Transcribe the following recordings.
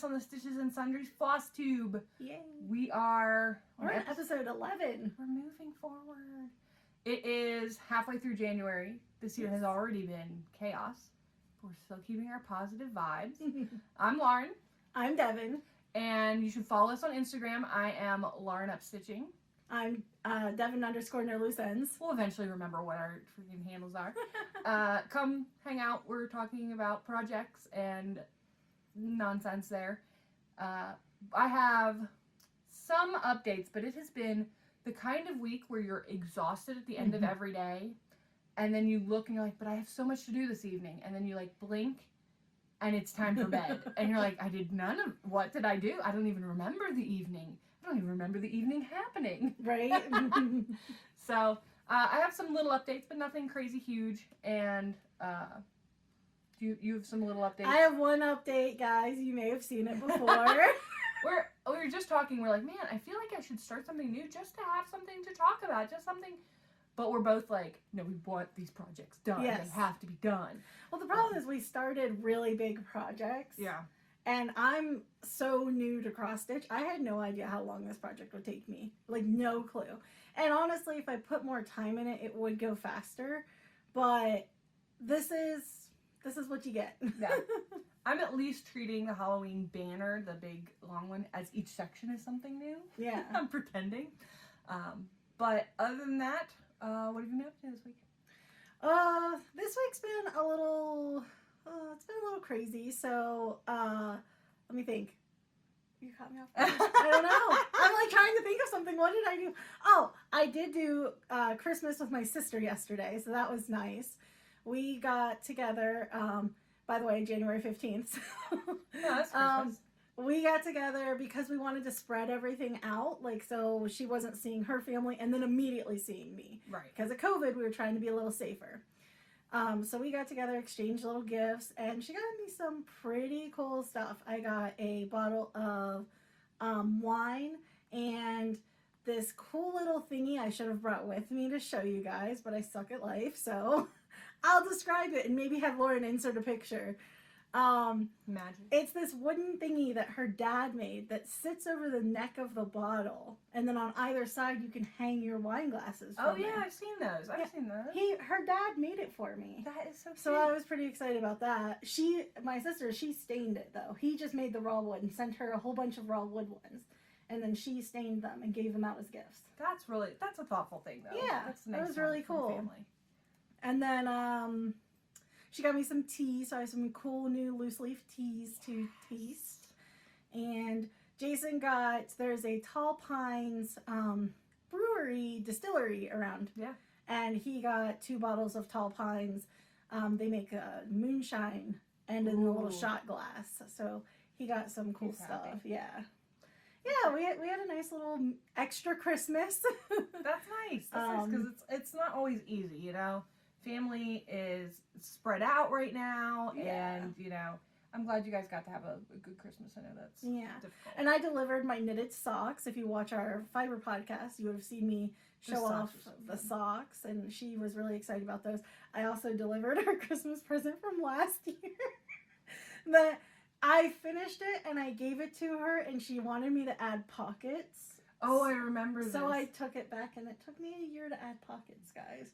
us on the Stitches and Sundries Flosstube. Yay. We're on episode 11. We're moving forward. It is halfway through January. This year has already been chaos. We're still keeping our positive vibes. I'm Lauren. I'm Devyn. And you should follow us on Instagram. I am Lauren Upstitching. I'm Devyn_no loose ends. We'll eventually remember what our freaking handles are. Come hang out. We're talking about projects and nonsense there. I have some updates, but it has been the kind of week where you're exhausted at the end of every day, and then you look and you're like, but I have so much to do this evening, and then you like blink and it's time for bed, and you're like, I did none of, what did I do? I don't even remember the evening. I don't even remember the evening happening. Right? So I have some little updates, but nothing crazy huge. And you have some little updates? I have one update, guys. You may have seen it before. we were just talking. We're like, man, I feel like I should start something new just to have something to talk about. Just something. But we're both like, no, we want these projects done. Yes. They have to be done. Well, the problem is we started really big projects. Yeah. And I'm so new to cross stitch. I had no idea how long this project would take me. Like, no clue. And honestly, if I put more time in it, it would go faster. But this is what you get. Yeah. I'm at least treating the Halloween banner, the big long one, as each section is something new. Yeah. I'm pretending. But other than that, what have you been up to this week? This week's been a little... it's been a little crazy, so, let me think. You caught me off guard. I don't know. I'm like trying to think of something. What did I do? Oh, I did do, Christmas with my sister yesterday, so that was nice. We got together, by the way, January 15th. Yeah, that's Christmas. We got together because we wanted to spread everything out, like, so she wasn't seeing her family and then immediately seeing me. Right. Because of COVID, we were trying to be a little safer. So we got together, exchanged little gifts, and she got me some pretty cool stuff. I got a bottle of wine and this cool little thingy I should have brought with me to show you guys, but I suck at life, so I'll describe it and maybe have Lauren insert a picture. Magic. It's this wooden thingy that her dad made that sits over the neck of the bottle, and then on either side you can hang your wine glasses from Oh yeah, it. I've seen those. I've seen those. Her dad made it for me. That is so cute. So I was pretty excited about that. My sister, she stained it though. He just made the raw wood and sent her a whole bunch of raw wood ones. And then she stained them and gave them out as gifts. That's a thoughtful thing though. Yeah, That's nice. that was really cool. Family. And then she got me some tea, so I have some cool new loose leaf teas to taste. And Jason there's a Tall Pines distillery around. Yeah. And he got 2 bottles of Tall Pines. They make moonshine and in the little shot glass. So he got some cool stuff. Happy. Yeah. Yeah, we had a nice little extra Christmas. That's nice. That's nice because it's not always easy, you know. Family is spread out right now, and you know, I'm glad you guys got to have a good Christmas. I know that's difficult. And I delivered my knitted socks. If you watch our fiber podcast, you would have seen me show off the socks, and she was really excited about those. I also delivered her Christmas present from last year. I finished it and I gave it to her, and she wanted me to add pockets. Oh, I remember this. So I took it back, and it took me a year to add pockets, guys.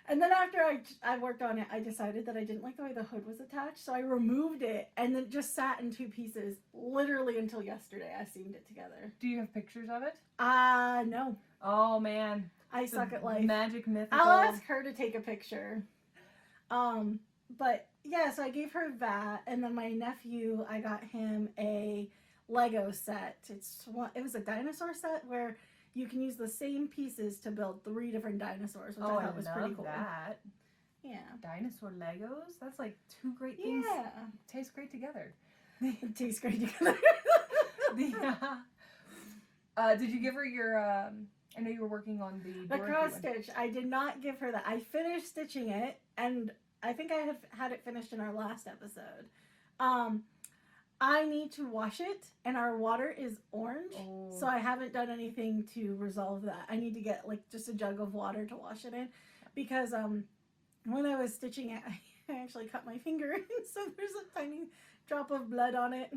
And then after I worked on it, I decided that I didn't like the way the hood was attached, so I removed it, and then it just sat in 2 pieces, literally until yesterday. I seamed it together. Do you have pictures of it? No. Oh, man. I suck at life. Magic, mythical. I'll ask her to take a picture. But, yeah, so I gave her that, and then my nephew, I got him a Lego set. It was a dinosaur set where you can use the same pieces to build 3 different dinosaurs, which I thought was pretty cool. That. Yeah. Dinosaur Legos? That's like 2 great things. Yeah. Taste great together. Tastes great together. Did you give her your, I know you were working on the cross stitch. I did not give her that. I finished stitching it, and I think I had it finished in our last episode. I need to wash it, and our water is orange, so I haven't done anything to resolve that. I need to get like just a jug of water to wash it in, because when I was stitching it, I actually cut my finger, so there's a tiny drop of blood on it.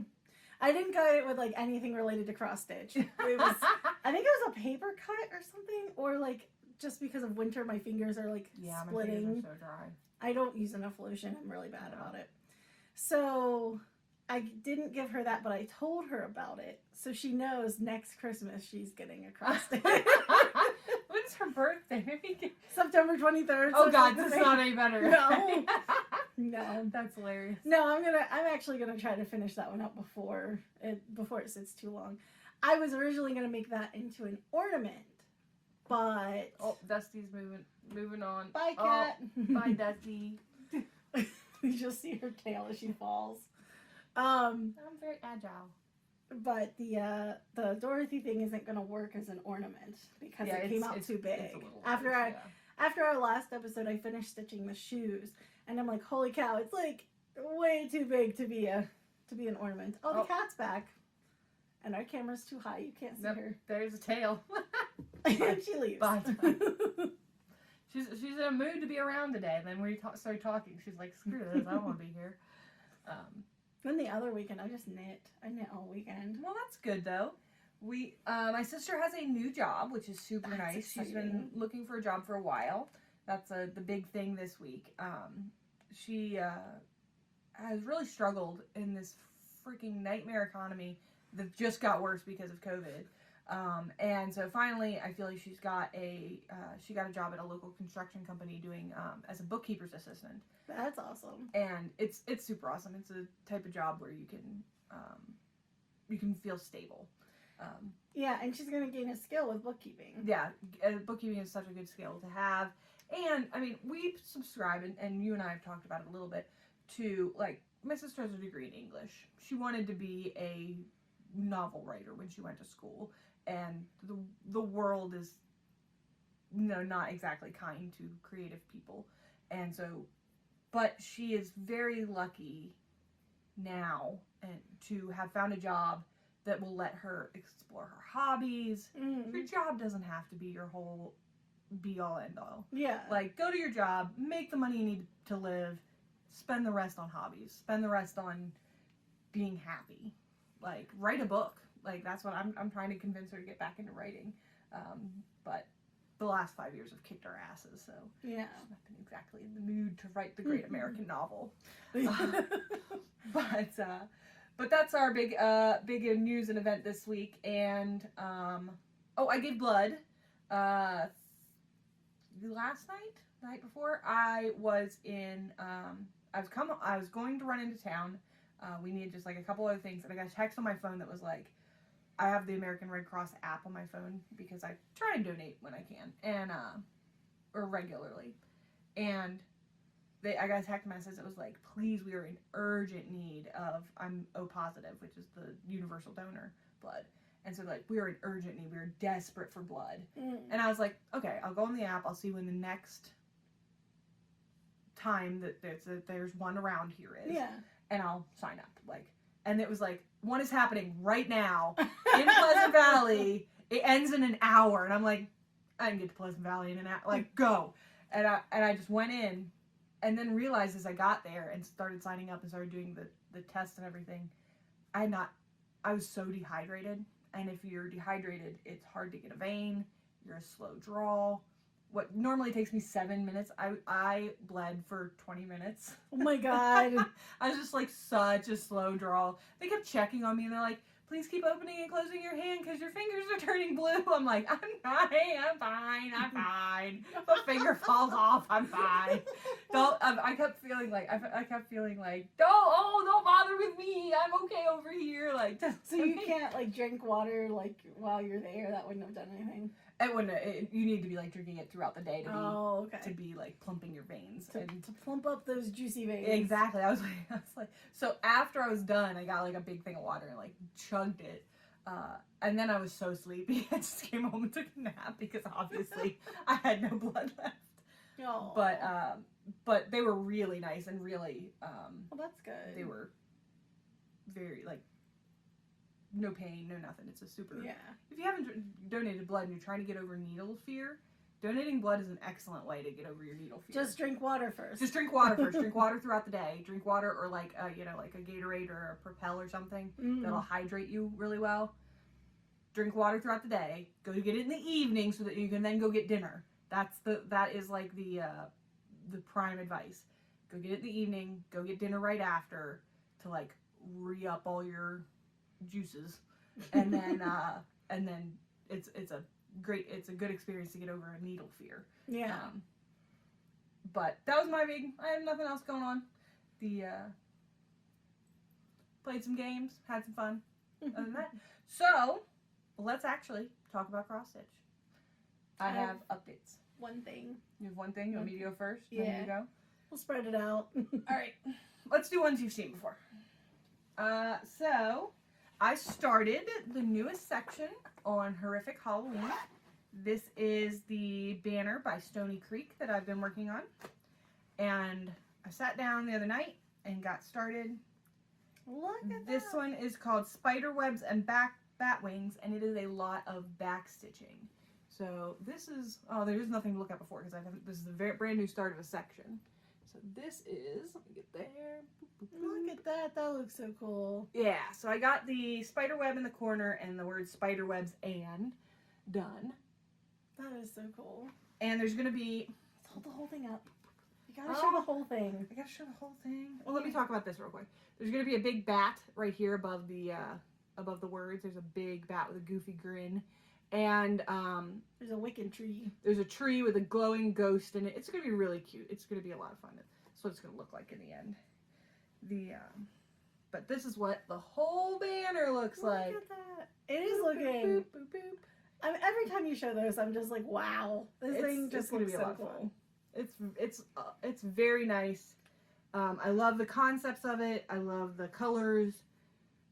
I didn't cut it with like anything related to cross stitch. It was, I think it was a paper cut or something, or like just because of winter, my fingers are like splitting. My fingers are so dry. I don't use enough lotion. I'm really bad about it. So I didn't give her that, but I told her about it, so she knows next Christmas she's getting a cross stitch. When's her birthday? September 23rd. Oh God, this is not any better. No. No. That's hilarious. No, I'm actually gonna try to finish that one up before it sits too long. I was originally gonna make that into an ornament, but Dusty's moving on. Bye, cat. Bye, Dusty. You'll see her tail as she falls. I'm very agile. But the Dorothy thing isn't gonna work as an ornament because it came out too big. After our last episode, I finished stitching the shoes, and I'm like, holy cow, it's like way too big to be an ornament. Oh, the cat's back, and our camera's too high. You can't see her. There's a tail. And she leaves. Bye. She's in a mood to be around today. And then we started talking. She's like, screw this, I don't want to be here. Then the other weekend, I just knit. I knit all weekend. Well, that's good though. My sister has a new job, which is super nice. Exciting. She's been looking for a job for a while. That's the big thing this week. She has really struggled in this freaking nightmare economy that just got worse because of COVID. And so finally, I feel like she got a job at a local construction company doing as a bookkeeper's assistant. That's awesome. And it's super awesome. It's a type of job where you can feel stable. Yeah, and she's gonna gain a skill with bookkeeping. Yeah, bookkeeping is such a good skill to have. And I mean, we subscribe, and you and I have talked about it a little bit, to like my sister has a degree in English. She wanted to be a novel writer when she went to school, and the world is not exactly kind to creative people, and so, but she is very lucky now and to have found a job that will let her explore her hobbies. Your job doesn't have to be your whole be all end all. Yeah. Like, go to your job, make the money you need to live, spend the rest on hobbies, spend the rest on being happy. Like, write a book. Like, that's what I'm trying to convince her to get back into writing. But the last 5 years have kicked our asses, so yeah, she's not been exactly in the mood to write the great American novel. But that's our big news and event this week. And I gave blood last night, the night before. I was in I was going to run into town. We needed just like a couple other things, and I got a text on my phone that was like, I have the American Red Cross app on my phone because I try and donate when I can, and or regularly. And I got a text message that was like, please, we are in urgent need of, I'm O positive, which is the universal donor blood. And so, like, we are in urgent need. We are desperate for blood. And I was like, okay, I'll go on the app. I'll see when the next time that there's one around here is. Yeah. And I'll sign up. Like, and it was like, one is happening right now in Pleasant Valley. It ends in an hour. And I'm like, I can get to Pleasant Valley in an hour. Like, go. And I just went in and then realized as I got there and started signing up and started doing the test and everything, I was so dehydrated. And if you're dehydrated, it's hard to get a vein. You're a slow draw. What normally takes me 7 minutes, I bled for 20 minutes. Oh my God. I was just like such a slow draw. They kept checking on me and they're like, please keep opening and closing your hand because your fingers are turning blue. I'm like, I'm fine. If a finger falls off, I'm fine. I kept feeling like, don't bother with me. I'm okay over here. Like, so you can't like drink water like while you're there? That wouldn't have done anything. It wouldn't. You need to be like drinking it throughout the day to be like plumping your veins to plump up those juicy veins. Exactly. I was like, so after I was done, I got like a big thing of water and like chugged it, and then I was so sleepy. I just came home and took a nap because obviously I had no blood left. Oh. But they were really nice and really. Well, that's good. They were very like. No pain, no nothing. It's a super. Yeah. If you haven't donated blood and you're trying to get over needle fear, Donating blood is an excellent way to get over your needle fear. Just drink water first. Just drink water first. Drink water throughout the day. Drink water or like a Gatorade or a Propel or something that'll hydrate you really well. Drink water throughout the day. Go get it in the evening so that you can then go get dinner. That is like the prime advice. Go get it in the evening. Go get dinner right after to like re-up all your juices, and then it's a good experience to get over a needle fear. Yeah. But that was my big. I have nothing else going on. Played some games, had some fun. Other than that, so let's actually talk about cross stitch. I have updates. One thing. You have one thing. You want me to go first? Yeah. Then you go. We'll spread it out. All right. Let's do ones you've seen before. So I started the newest section on Horrific Halloween. This is the banner by Stoney Creek that I've been working on. And I sat down the other night and got started. Look at this one is called Spider Webs and Bat Wings, and it is a lot of back stitching. So this is, there's nothing to look at before because this is the brand new start of a section. So this is, let me get there. Look at that. That looks so cool. Yeah, so I got the spider web in the corner and the word spider webs and done. That is so cool. And there's going to be... Let's hold the whole thing up. You gotta show the whole thing. I gotta show the whole thing. Well, let me talk about this real quick. There's going to be a big bat right here above the words. There's a big bat with a goofy grin. And there's a wicked tree. There's a tree with a glowing ghost in it. It's going to be really cute. It's going to be a lot of fun. That's what it's going to look like in the end. But this is what the whole banner looks like. Look at that. It is looking. Boop, boop, boop. I mean, every time you show those, I'm just like, wow. This thing just looks so cool. It's very nice. I love the concepts of it. I love the colors.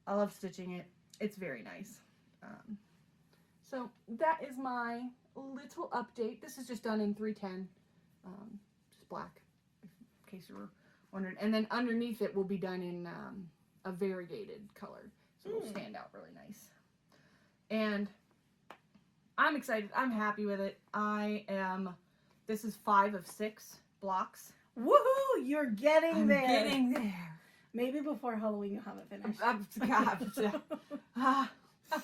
I love stitching it. It's very nice. So that is my little update. This is just done in 310, just black, in case you were wondering. And then underneath it will be done in a variegated color, so it will stand out really nice. And I'm excited. I'm happy with it. This is 5 of 6 blocks. Woohoo! You're getting there. I'm getting there. Maybe before Halloween you'll have it finished. I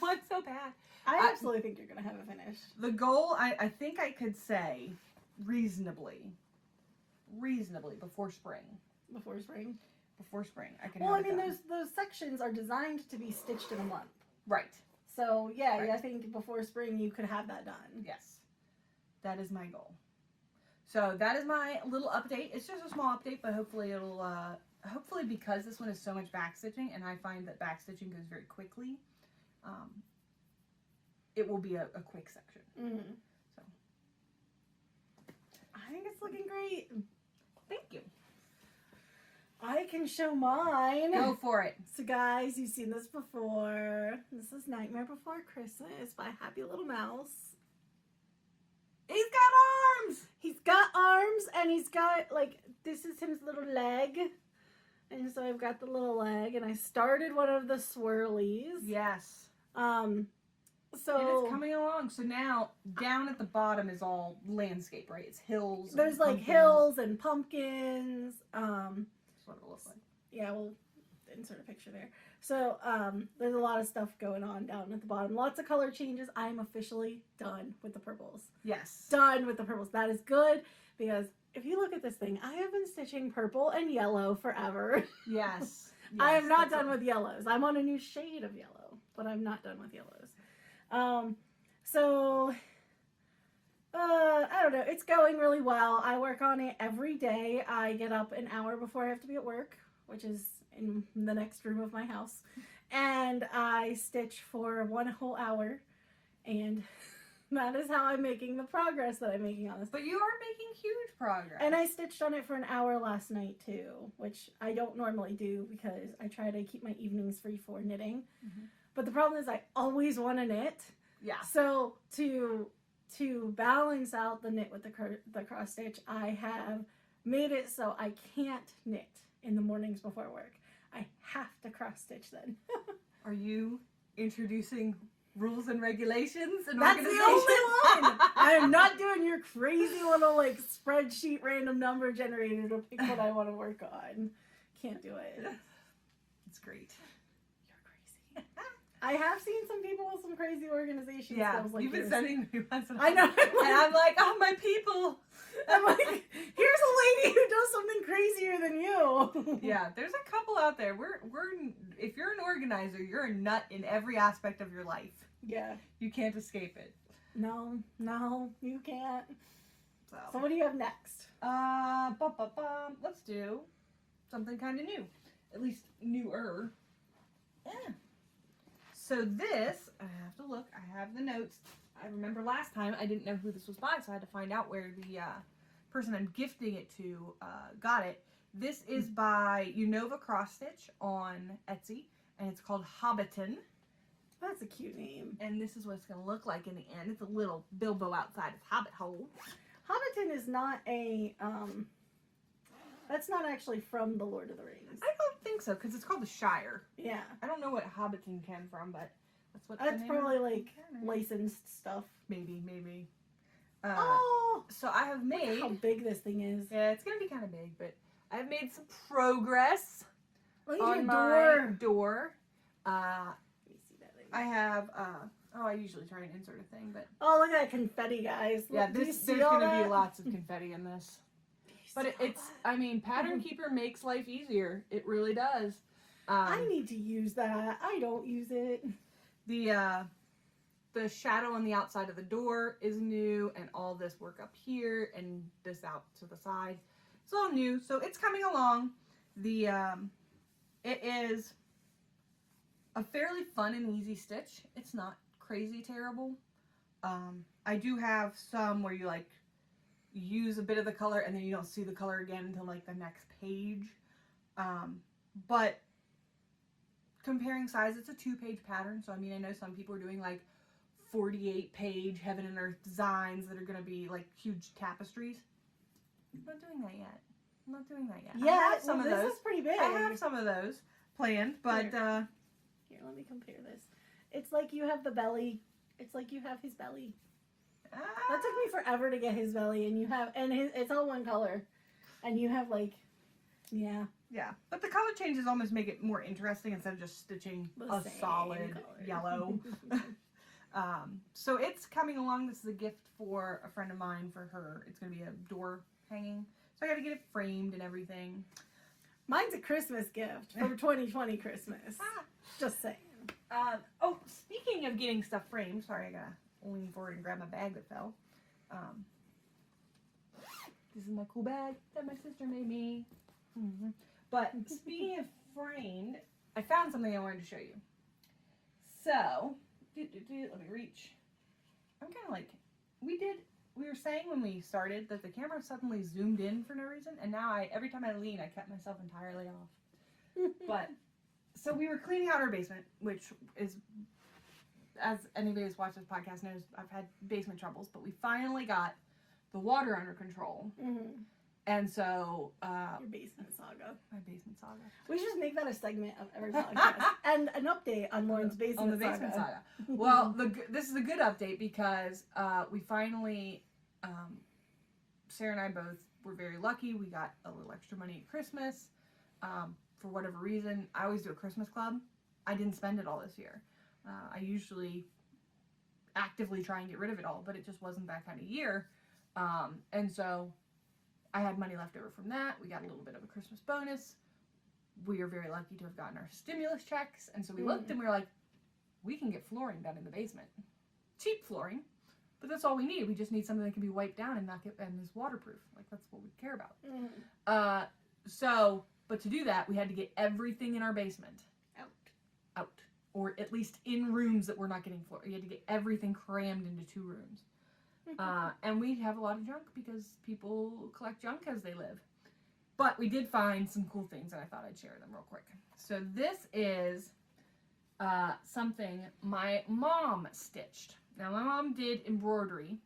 want so bad. I absolutely think you're going to have it finished. The goal, I think I could say reasonably before spring. Before spring? Before spring. I can. Well, I mean, those sections are designed to be stitched in a month. Right. So, yeah, I think before spring you could have that done. Yes. That is my goal. So, that is my little update. It's just a small update, but hopefully it'll, hopefully because this one is so much backstitching, and I find that backstitching goes very quickly, it will be a quick section. Mm-hmm. So, I think it's looking great. Thank you. I can show mine. Go for it. So guys, you've seen this before. This is Nightmare Before Christmas by Happy Little Mouse. He's got arms! He's got arms and he's got, like, this is his little leg. And so I've got the little leg and I started one of the swirlies. Yes. So and it's coming along. So now down at the bottom is all landscape, right? It's hills. There's like hills and pumpkins. That's what it looks like. Yeah, we'll insert a picture there. So there's a lot of stuff going on down at the bottom. Lots of color changes. I'm officially done with the purples. Yes. Done with the purples. That is good because if you look at this thing, I have been stitching purple and yellow forever. Yes. I am not done with yellows. I'm on a new shade of yellow, but I'm not done with yellows. I don't know. It's going really well. I work on it every day. I get up an hour before I have to be at work, which is in the next room of my house. And I stitch for 1 whole hour. And that is how I'm making the progress that I'm making on this. But you are making huge progress. And I stitched on it for an hour last night too, which I don't normally do because I try to keep my evenings free for knitting. Mm-hmm. But the problem is I always want to knit. Yeah. So to balance out the knit with the cross stitch, I have made it so I can't knit in the mornings before work. I have to cross stitch then. Are you introducing rules and regulations and That's the organization. only one. I am not doing your crazy little like spreadsheet random number generator to pick what I want to work on. Can't do it. It's great. You're crazy. I have seen some people with some crazy organization Yeah, skills like you've been yours. sending me once. I know. And I'm like, oh, my people. I'm like, here's a lady who does something crazier than you. Yeah, there's a couple out there. We're if you're an organizer, you're a nut in every aspect of your life. Yeah. You can't escape it. No, you can't. So So, what do you have next? let's do something kind of new. At least newer. Yeah. So this, I have to look. I have the notes. I remember last time I didn't know who this was by, so I had to find out where the person I'm gifting it to got it. This is by Unova Cross Stitch on Etsy, and it's called Hobbiton. That's a cute name. And this is what it's going to look like in the end. It's a little Bilbo outside his Hobbit hole. Hobbiton is not a, that's not actually from The Lord of the Rings. I don't think so, because it's called the Shire. Yeah. I don't know what Hobbiton came from, but that's what the That's name probably is. like licensed stuff. Maybe. Oh! So I have Look at made... how big this thing is. Yeah, it's going to be kind of big, but I've made some progress Look at on your my door. door. Let me see that thing. I have... I usually try and insert a thing, but... Oh, look at that confetti, guys. Yeah, Look, do you there's see going all to that? be lots of confetti in this. Do you But see all it's, that? I mean, Pattern Keeper makes life easier. It really does. I need to use that. I don't use it. The shadow on the outside of the door is new, and all this work up here and this out to the side. It's all new, so it's coming along. It is a fairly fun and easy stitch. It's not crazy terrible. I do have some where you like use a bit of the color and then you don't see the color again until like the next page. But comparing size, it's a 2-page pattern. So I mean, I know some people are doing like 48-page heaven and earth designs that are going to be like huge tapestries. I'm not doing that yet. Yeah, I have some of this those. is pretty big. I have some of those planned, but Here, let me compare this. It's like you have the belly. It's like you have his belly. That took me forever to get his belly, and you have, and it's all one color, and you have like, yeah. Yeah, but the color changes almost make it more interesting instead of just stitching The a same solid color. yellow. So it's coming along. This is a gift for a friend of mine for her. It's going to be a door hanging. So I got to get it framed and everything. Mine's a Christmas gift for 2020 Christmas. Just saying. Speaking of getting stuff framed, sorry, I got to lean forward and grab my bag that fell. This is my cool bag that my sister made me. But speaking of framed, I found something I wanted to show you. So, let me reach. I'm kind of like, we were saying when we started that the camera suddenly zoomed in for no reason, and now every time I lean, I cut myself entirely off. But, so we were cleaning out our basement, which is, as anybody who's watched this podcast knows, I've had basement troubles, but we finally got the water under control. And so, Your basement saga. my basement saga. We should just make that a segment of every podcast. And an update on Lauren's basement On the basement saga. Well, this is a good update because we finally, Sarah and I both were very lucky. We got a little extra money at Christmas. For whatever reason, I always do a Christmas club. I didn't spend it all this year. I usually actively try and get rid of it all, but it just wasn't that kind of year. And so I had money left over from that. We got a little bit of a Christmas bonus. We are very lucky to have gotten our stimulus checks. And so we looked and we were like, we can get flooring done in the basement. Cheap flooring, but that's all we need. We just need something that can be wiped down and and is waterproof. Like, that's what we care about. But to do that, we had to get everything in our basement out. Or at least in rooms that we're not getting floor. You had to get everything crammed into 2 rooms. And we have a lot of junk because people collect junk as they live. But we did find some cool things, and I thought I'd share them real quick. So this is something my mom stitched. Now, my mom did embroidery.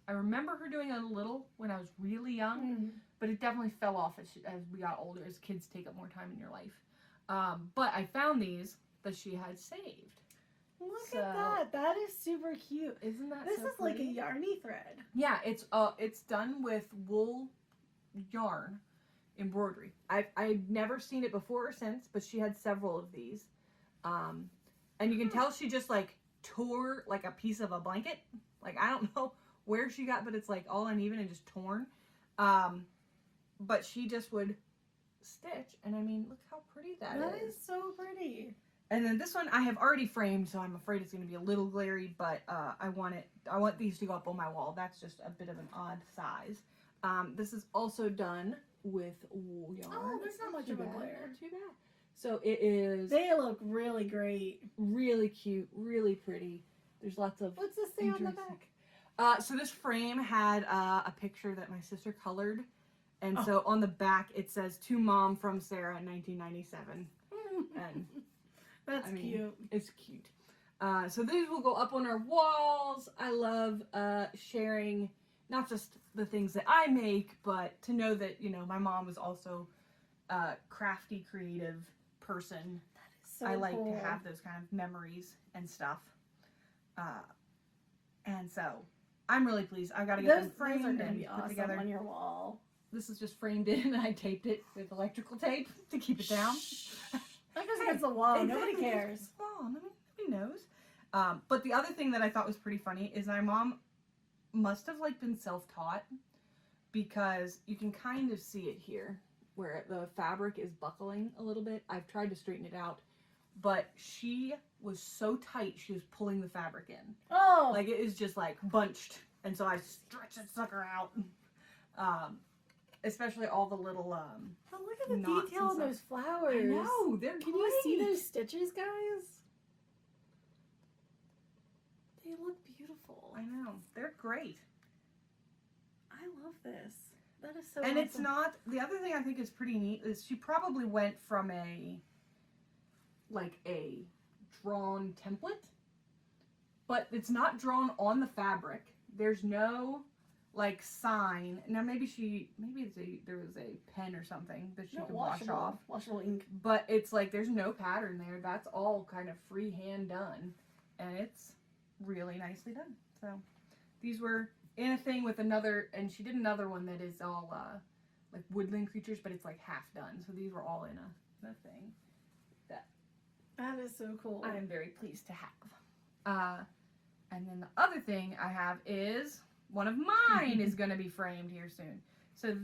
I remember her doing a little when I was really young, but it definitely fell off as we got older, as kids take up more time in your life. But I found these that she had saved. Look So at that. That is super cute. Isn't that This so is like a pretty? yarny thread. Yeah, it's done with wool yarn embroidery. I've never seen it before or since, but she had several of these. And you can tell she just like tore like a piece of a blanket. Like I don't know where she got, but it's like all uneven and just torn. But she just would stitch, and I mean, look how pretty that is. Is so pretty. And then this one I have already framed, so I'm afraid it's going to be a little glary, but I want these to go up on my wall. That's just a bit of an odd size. This is also done with wool yarn. Oh, there's not much of a glare. Not too bad. So it is They look really great. really cute, really pretty. There's lots of... What's this say on the interesting- back? So this frame had a picture that my sister colored. And so on the back it says, "To Mom from Sarah, 1997. And That's cute. It's cute. So these will go up on our walls. I love sharing not just the things that I make, but to know that, you know, my mom is also a crafty, creative person. That is so I like cool. to have those kind of memories and stuff. And so I'm really pleased. I gotta get them framed those are gonna and be put awesome together. on your wall. This is just framed in, and I taped it with electrical tape to keep it down. That goes against the wall. Nobody Exactly. cares. Oh, nobody knows. But the other thing that I thought was pretty funny is my mom must have like been self-taught, because you can kind of see it here where the fabric is buckling a little bit. I've tried to straighten it out, but she was so tight she was pulling the fabric in. Oh, Like it is just like bunched, and so I stretched that sucker out. Especially all the little but look at the knots detail and on stuff. those flowers. I know, they're Can you see great. those stitches, guys? They look beautiful. I know, they're great. I love this. That is so And awesome. it's not, the other thing I think is pretty neat is she probably went from a drawn template, but it's not drawn on the fabric. There's no like sign. Now there was a pen or something that she No, could wash off. Washable ink. But it's like there's no pattern there. That's all kind of freehand done, and it's really nicely done. So these were in a thing with another, and she did another one that is all like woodland creatures, but it's like half done. So these were all in a thing That is so cool. I am very pleased to have. And then the other thing I have is one of mine is going to be framed here soon. So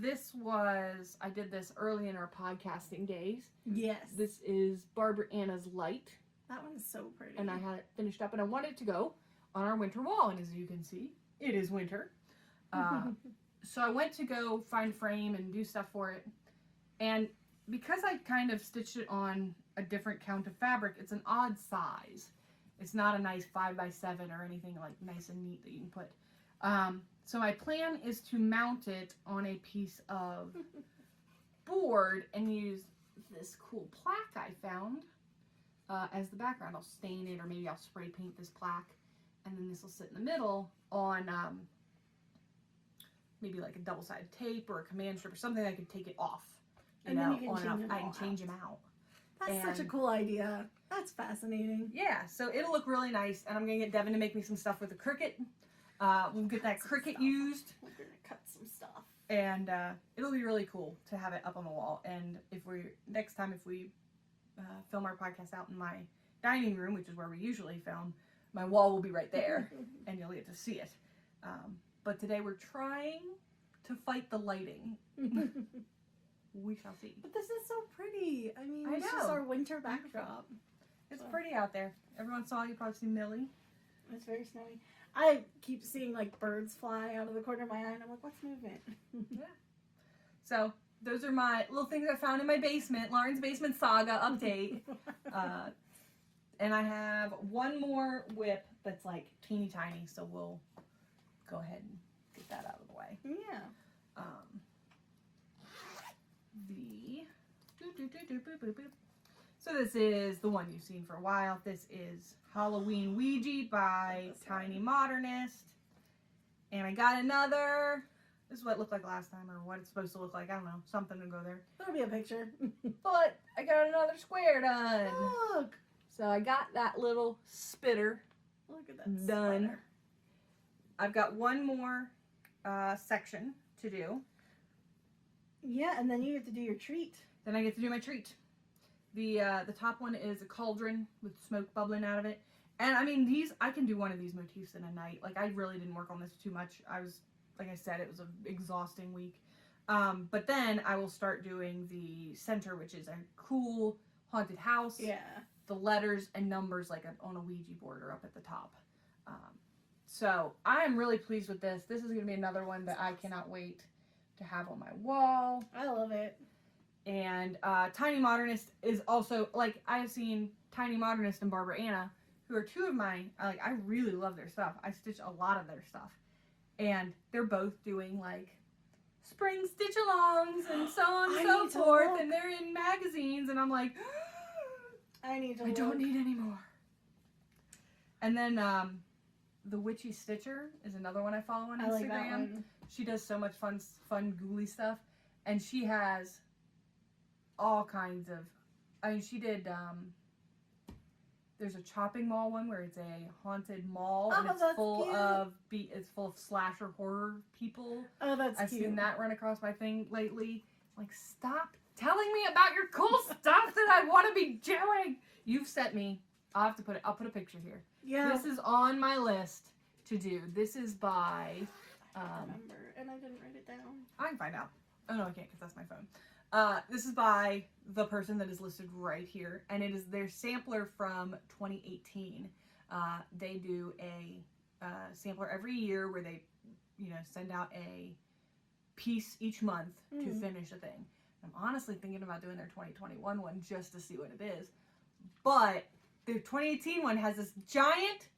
I did this early in our podcasting days. Yes. This is Barbara Anna's Light. That one's so pretty. And I had it finished up, and I wanted it to go on our winter wall. And as you can see, it is winter. So I went to go find a frame and do stuff for it. And because I kind of stitched it on a different count of fabric, it's an odd size. It's not a nice 5x7 or anything like nice and neat that you can put. So my plan is to mount it on a piece of board and use this cool plaque I found as the background. I'll stain it, or maybe I'll spray paint this plaque, and then this will sit in the middle on maybe like a double-sided tape or a command strip or something that I could take it off. And then you can I can change them out. That's such a and- cool idea. That's fascinating. Yeah, so it'll look really nice, and I'm gonna get Devin to make me some stuff with the Cricut. We'll get that Some Cricut stuff. used, We're gonna cut some stuff. and it'll be really cool to have it up on the wall. And next time if we film our podcast out in my dining room, which is where we usually film, my wall will be right there, and you'll get to see it. But today we're trying to fight the lighting. We shall see. But this is so pretty. I mean, I it's just know. our winter backdrop. It's pretty out there. Every once in a while you probably see Millie. It's very snowy. I keep seeing like birds fly out of the corner of my eye, and I'm like, what's moving? So those are my little things I found in my basement. Lauren's Basement Saga update. And I have one more whip that's like teeny tiny, so we'll go ahead and get that out of the way. Yeah. So this is the one you've seen for a while. This is Halloween Ouija by Tiny Modernist. And I got another. This is what it looked like last time, or what it's supposed to look like. I don't know. Something to go there. That'll be a picture. But I got another square done. Look. So I got that little spitter Look at that. Done. Sweater. I've got one more section to do. Yeah, and then you get to do your treat. Then I get to do my treat. The top one is a cauldron with smoke bubbling out of it. And I mean, I can do one of these motifs in a night. Like, I really didn't work on this too much. Like I said, it was an exhausting week. But then I will start doing the center, which is a cool haunted house. Yeah. The letters and numbers like on a Ouija board are up at the top. So I am really pleased with this. This is going to be another one that I cannot wait to have on my wall. I love it. And Tiny Modernist is also, like, I have seen Tiny Modernist and Barbara Anna, who are two of my, like, I really love their stuff. I stitch a lot of their stuff. And they're both doing, like, spring stitch-alongs and so on and so forth. And they're in magazines. And I'm like, I don't need any more. And then the Witchy Stitcher is another one I follow on Instagram. I like that one. She does so much fun ghouly stuff. And she has all kinds of, I mean, she did, there's a chopping mall one where it's a haunted mall and it's full of slasher horror people. Oh, that's I've cute. seen that run across my thing lately. Like, stop telling me about your cool stuff that I want to be doing. You've sent me. I'll put a picture here. Yeah. This is on my list to do. This is by, I don't remember, and I didn't write it down. I can find out. Oh no, I can't because that's my phone. This is by the person that is listed right here, and it is their sampler from 2018. They do a sampler every year where they, send out a piece each month to finish a thing. I'm honestly thinking about doing their 2021 one just to see what it is, but their 2018 one has this giant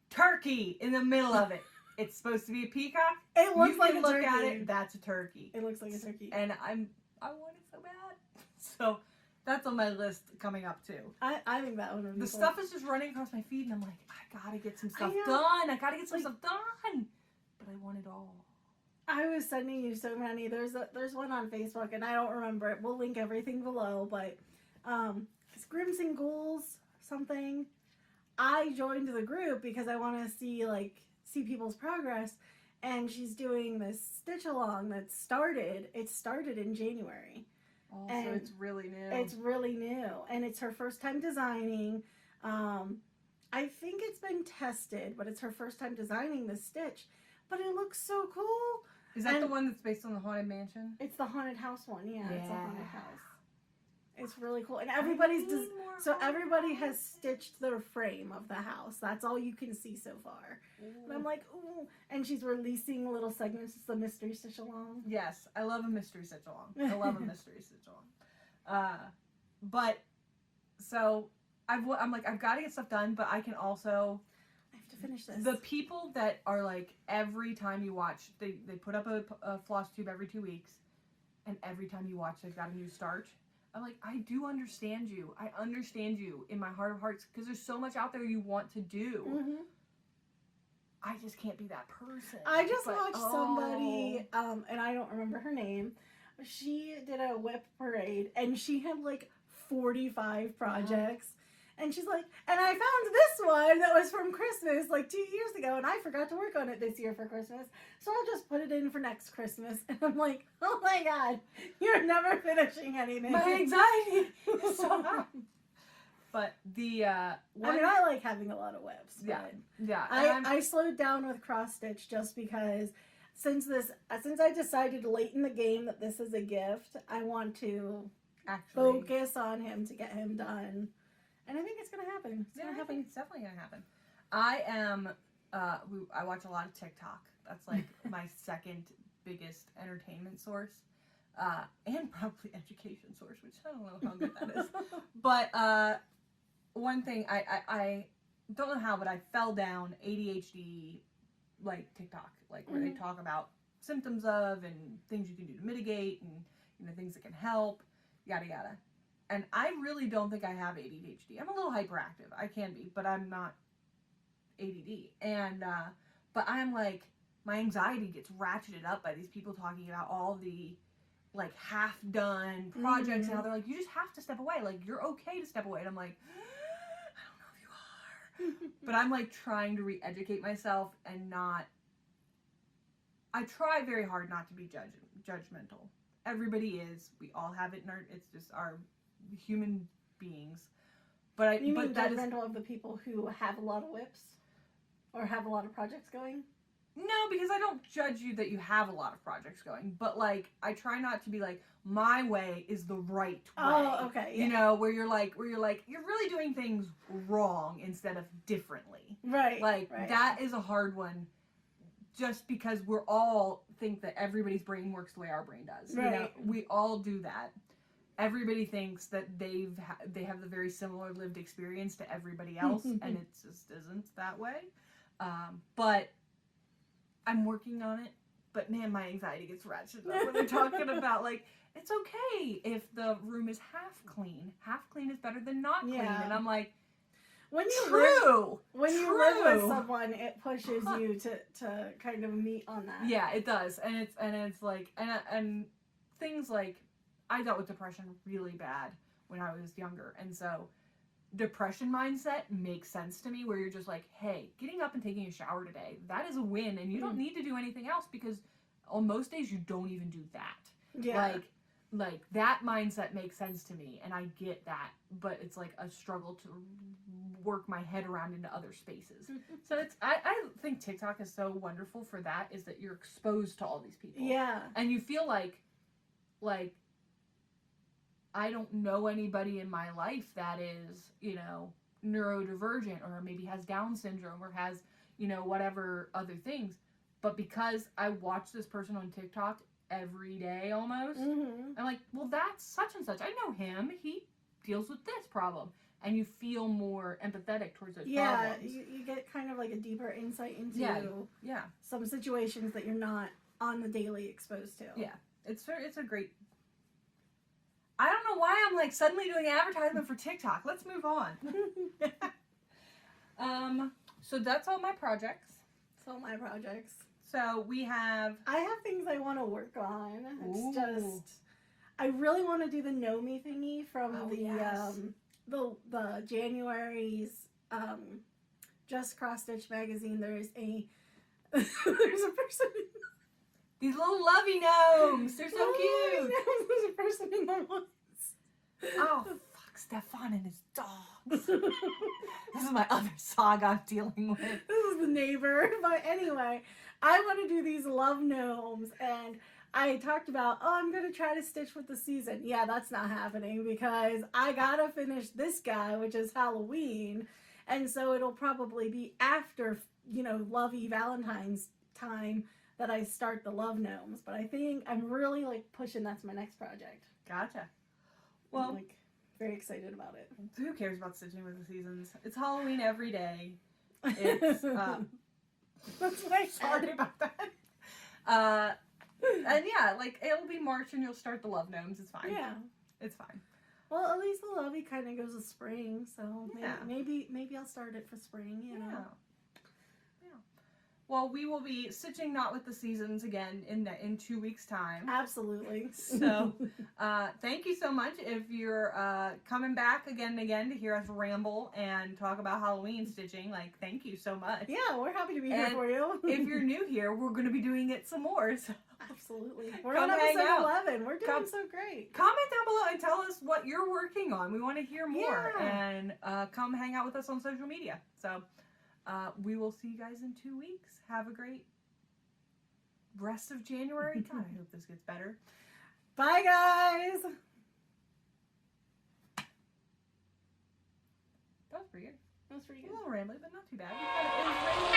turkey in the middle of it. It's supposed to be a peacock. It looks like a turkey. Look at it. That's a turkey. It looks like a turkey. And I want it so bad. So that's on my list coming up too. I think that one would be The cool. stuff is just running across my feed, and I'm like, I gotta get some stuff done. I gotta get some stuff done. But I want it all. I was sending you so many. There's one on Facebook, and I don't remember it. We'll link everything below. But it's Grims and Ghouls something. I joined the group because I want to see people's progress, and she's doing this stitch along that started. It started in January. Oh, so it's really new. It's really new, and it's her first time designing. I think it's been tested, but it's her first time designing this stitch. But it looks so cool. Is that the one that's based on the Haunted Mansion? It's the haunted house one. Yeah, it's a haunted house. It's really cool, and everybody has stitched their frame of the house. That's all you can see so far. Ooh. And I'm like, ooh! And she's releasing little segments. It's the mystery stitch along. Yes, I love a mystery stitch along. I love a mystery stitch along. But so I'm like, I've got to get stuff done, but I can also. I have to finish this. The people that are like, every time you watch, they put up a Flosstube every 2 weeks, and every time you watch, they've got a new starch. I'm like, I do understand you. I understand you in my heart of hearts, because there's so much out there you want to do. Mm-hmm. I just can't be that person. I just watched somebody, and I don't remember her name. She did a whip parade, and she had like 45 projects. And she's like, and I found this one that was from Christmas like 2 years ago, and I forgot to work on it this year for Christmas, so I'll just put it in for next Christmas. And I'm like, oh my god, you're never finishing anything. My anxiety is so high. But I like having a lot of whips. Yeah. I slowed down with cross stitch just because since I decided late in the game that this is a gift, I want to focus on him to get him done. And I think it's going to happen. I think it's definitely going to happen. I am, I watch a lot of TikTok. That's like my second biggest entertainment source. And probably education source, which I don't know how good that is. But one thing, I don't know how, but I fell down ADHD, like TikTok, like where they talk about symptoms of and things you can do to mitigate and things that can help, yada yada. And I really don't think I have ADHD. I'm a little hyperactive. I can be, but I'm not ADD. And, but I'm like, my anxiety gets ratcheted up by these people talking about all the, like, half-done projects and how they're like, you just have to step away. Like, you're okay to step away. And I'm like, I don't know if you are. But I'm like trying to re-educate myself and not. I try very hard not to be judgmental. Everybody is. We all have it in our. It's just our human beings. But You mean but that is judgmental of the people who have a lot of whips or have a lot of projects going? no, because I don't judge you that you have a lot of projects going. But like, I try not to be like my way is the right way. Oh, okay. Yeah. You know, where you're like you're really doing things wrong instead of differently. Right. Like right. that is a hard one. Just because we're all think that everybody's brain works the way our brain does. Right. You know, we all do that. Everybody thinks that they have the very similar lived experience to everybody else, and it just isn't that way. But I'm working on it. But man, my anxiety gets ratcheted up when they're talking about like it's okay if the room is half clean. Half clean is better than not clean, and I'm like. When you True. live with someone, it pushes you to kind of meet on that. Yeah, it does, and it's like and things like I dealt with depression really bad when I was younger, and so depression mindset makes sense to me. Where you're just like, hey, getting up and taking a shower today, that is a win, and you don't need to do anything else because on most days you don't even do that. Yeah. Like that mindset makes sense to me, and I get that, but it's like a struggle to work my head around into other spaces. So it's I think TikTok is so wonderful for that, is that you're exposed to all these people. Yeah. And you feel like I don't know anybody in my life that is, you know, neurodivergent or maybe has Down syndrome or has, you know, whatever other things. But because I watch this person on TikTok every day almost, I'm like, well, that's such and such. I know him. He deals with this problem. And you feel more empathetic towards those problems. Yeah, you get kind of like a deeper insight into yeah. some situations that you're not on the daily exposed to. Yeah, it's a great... I don't know why I'm like suddenly doing advertisement for TikTok. Let's move on. So that's all my projects. So we have... I have things I want to work on. It's Ooh. just... I really want to do the Nomi thingy from the January's Just Cross Stitch magazine. There's a person... These little lovey gnomes. They're so cute. There's a person in the woods. Oh, fuck. Stefan and his dogs. This is my other saga I'm dealing with. This is the neighbor. But anyway, I want to do these love gnomes, and I talked about, I'm going to try to stitch with the season. Yeah, that's not happening because I got to finish this guy, which is Halloween. And so it'll probably be after, you know, lovey Valentine's time that I start the love gnomes. But I think I'm really like pushing that's my next project. Gotcha. Well, I'm like very excited about it. who cares about stitching with the seasons? It's Halloween every day. It's That's what I sorry said. about that. And yeah, like it'll be March and you'll start the love gnomes. It's fine. Yeah. It's fine. Well, at least the lovey kind of goes to spring, so Yeah. maybe I'll start it for spring, you know. Yeah. Well, we will be stitching Not With the Seasons again in 2 weeks' time. Absolutely. So, thank you so much. If you're coming back again and again to hear us ramble and talk about Halloween stitching, like, thank you so much. Yeah, we're happy to be here And for you. If you're new here, we're going to be doing it some more. So Absolutely. We're Come on hang episode out. 11. We're doing so great. comment down below and tell us what you're working on. We want to hear more. Yeah. And come hang out with us on social media. So, we will see you guys in 2 weeks. Have a great rest of January. God, I hope this gets better. Bye, guys. That was pretty good. That was pretty A good. little rambly, but not too bad. We kinda- it was raining